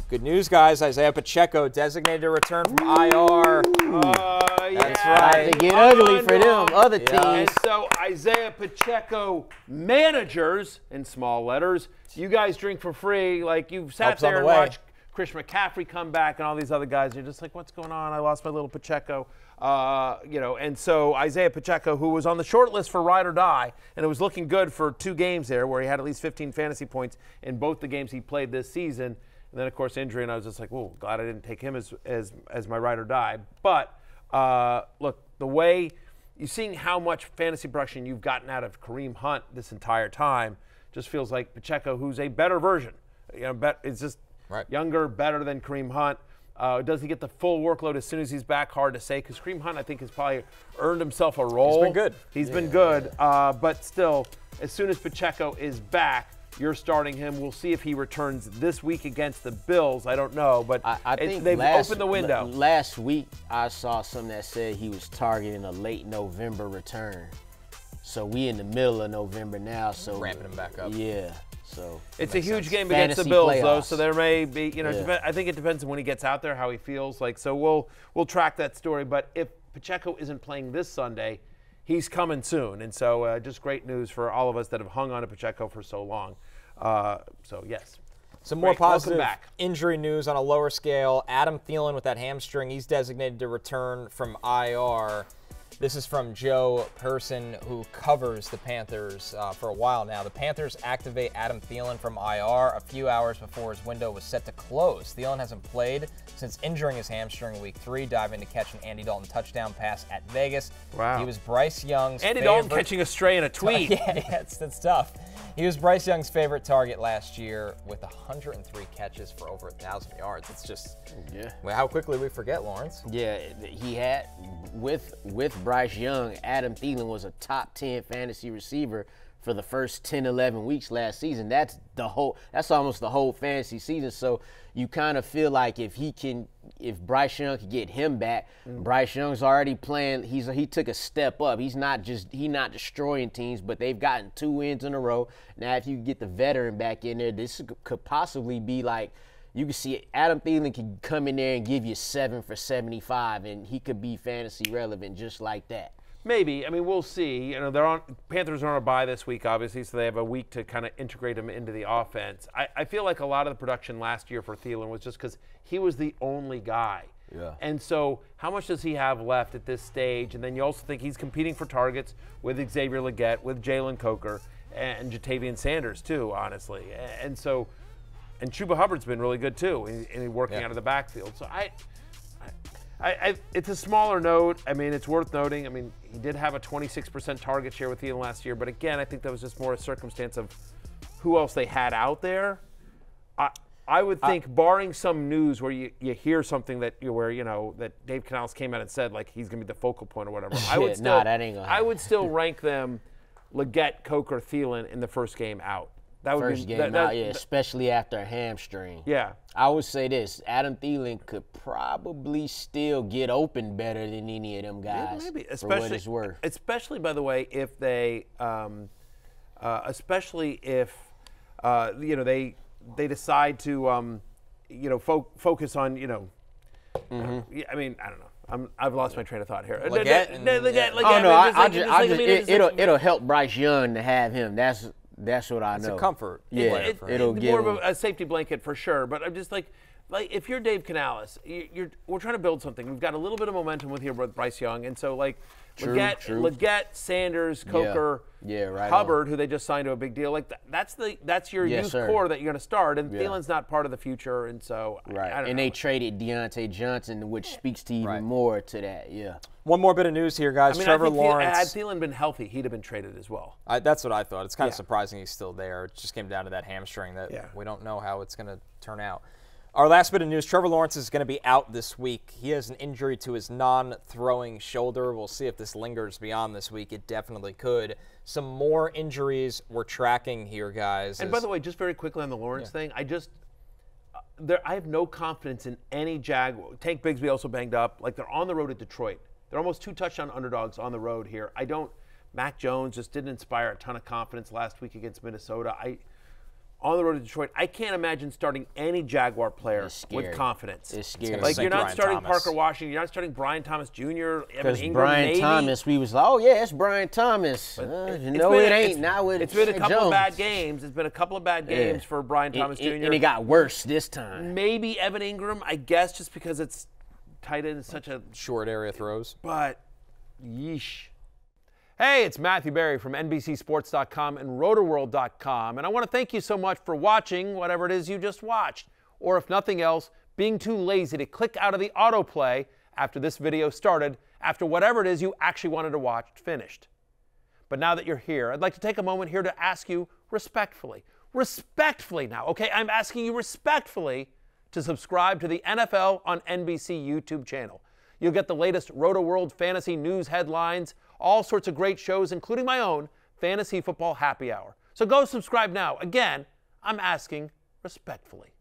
Good news, guys. Isiah Pacheco designated to return from IR. That's right. To get ugly for them other teams. And so Isiah Pacheco managers, in small letters, you guys drink for free. Like, you've sat Helps on there the and way. watched Chris McCaffrey come back and all these other guys. You're just like, what's going on? I lost my little Pacheco. And so Isiah Pacheco, who was on the short list for ride or die, and it was looking good for 2 games there where he had at least 15 fantasy points in both the games he played this season. And then, of course, injury, and I was just like, "Whoa, glad I didn't take him as my ride or die." But look, the way you're seeing how much fantasy production you've gotten out of Kareem Hunt this entire time just feels like Pacheco, who's a better version. It's just younger, better than Kareem Hunt. Does he get the full workload as soon as he's back? Hard to say, because Kareem Hunt, I think, has probably earned himself a role. He's been good. He's been good, but still, as soon as Pacheco is back, you're starting him. We'll see if he returns this week against the Bills. I don't know, but I think they've opened the window. Last week, I saw something that said he was targeting a late November return. So we in the middle of November now. So ramping him back up. Yeah. So it's a huge game Fantasy against the Bills, playoffs. though. So there may be, I think it depends on when he gets out there, how he feels. Like, so we'll track that story. But if Pacheco isn't playing this Sunday, he's coming soon. And so just great news for all of us that have hung on to Pacheco for so long. So yes. Some more positive back. injury news on a lower scale. Adam Thielen with that hamstring, he's designated to return from IR. This is from Joe Person, who covers the Panthers for a while now. The Panthers activate Adam Thielen from IR a few hours before his window was set to close. Thielen hasn't played since injuring his hamstring in Week 3, diving to catch an Andy Dalton touchdown pass at Vegas. Wow. He was Bryce Young's Andy favorite. Dalton catching a stray in a tweet. Yeah, that's tough. He was Bryce Young's favorite target last year with 103 catches for over 1,000 yards. It's just how quickly we forget, Lawrence. Yeah, he had with Bryce Young, Adam Thielen was a top 10 fantasy receiver for the first 10, 11 weeks last season. That's almost the whole fantasy season. So you kind of feel like if Bryce Young could get him back, Bryce Young's already playing. He took a step up. He's not destroying teams, but they've gotten 2 wins in a row. Now, if you get the veteran back in there, this could possibly be like, you can see Adam Thielen can come in there and give you 7 for 75, and he could be fantasy relevant just like that. Maybe. I mean, we'll see. Panthers are on a bye this week, obviously, so they have a week to kind of integrate him into the offense. I feel like a lot of the production last year for Thielen was just because he was the only guy. Yeah. And so how much does he have left at this stage? And then you also think he's competing for targets with Xavier Legette, with Jalen Coker, and Jatavian Sanders, too, honestly. And Chuba Hubbard's been really good, too, in working out of the backfield. So it's a smaller note. I mean, it's worth noting. I mean, he did have a 26% target share with Thielen last year, but again, I think that was just more a circumstance of who else they had out there. I would think, barring some news where you hear something that Dave Canales came out and said, like, he's going to be the focal point or whatever. That ain't gonna happen. I would still rank them Legette, Coker, Thielen in the first game out. That would First game out, especially after a hamstring. Yeah. I would say this: Adam Thielen could probably still get open better than any of them guys. Maybe, for what it's worth. Especially, by the way, if they, they decide to, focus on, I mean, I don't know. I've lost my train of thought here. It'll help Bryce Young to have him. That's what I know. It's a comfort. Yeah, it'll give more of a safety blanket for sure. But I'm just like if you're Dave Canales, we're trying to build something. We've got a little bit of momentum with Bryce Young, and so Legette, Sanders, Coker, Hubbard, who they just signed to a big deal. Like that's your youth core that you're going to start, and Thielen's not part of the future, and so I don't know. They traded Deontay Johnson, which speaks to even more to that. Yeah. One more bit of news here, guys. I mean, Trevor Lawrence. Had Thielen been healthy, he'd have been traded as well. That's what I thought. It's kind of surprising he's still there. It just came down to that hamstring that we don't know how it's going to turn out. Our last bit of news, Trevor Lawrence is going to be out this week. He has an injury to his non-throwing shoulder. We'll see if this lingers beyond this week. It definitely could. Some more injuries we're tracking here, guys. And by the way, just very quickly on the Lawrence thing, I have no confidence in any Jaguar. Tank Bigsby also banged up. Like, they're on the road at Detroit. They're almost 2 touchdown underdogs on the road here. Mac Jones just didn't inspire a ton of confidence last week against Minnesota. on the road to Detroit. I can't imagine starting any Jaguar player with confidence. It's scary. Like, you're not Brian starting Thomas. Parker Washington. You're not starting Brian Thomas Jr., Evan Because Ingram, Brian maybe. Thomas, we was like, oh, yeah, it's Brian Thomas. No, it ain't. Now it's been a couple Jones. of bad games. It's been a couple of bad games for Brian Thomas Jr. And it got worse this time. Maybe Evan Ingram, I guess, just because it's tight end is such a Short area throws. But, yeesh. Hey, it's Matthew Berry from NBCSports.com and RotorWorld.com, and I want to thank you so much for watching whatever it is you just watched, or if nothing else, being too lazy to click out of the autoplay after this video started, after whatever it is you actually wanted to watch finished. But now that you're here, I'd like to take a moment here to ask you respectfully now, okay? I'm asking you respectfully to subscribe to the NFL on NBC YouTube channel. You'll get the latest Roto-World fantasy news headlines, all sorts of great shows, including my own Fantasy Football Happy Hour. So go subscribe now. Again, I'm asking respectfully.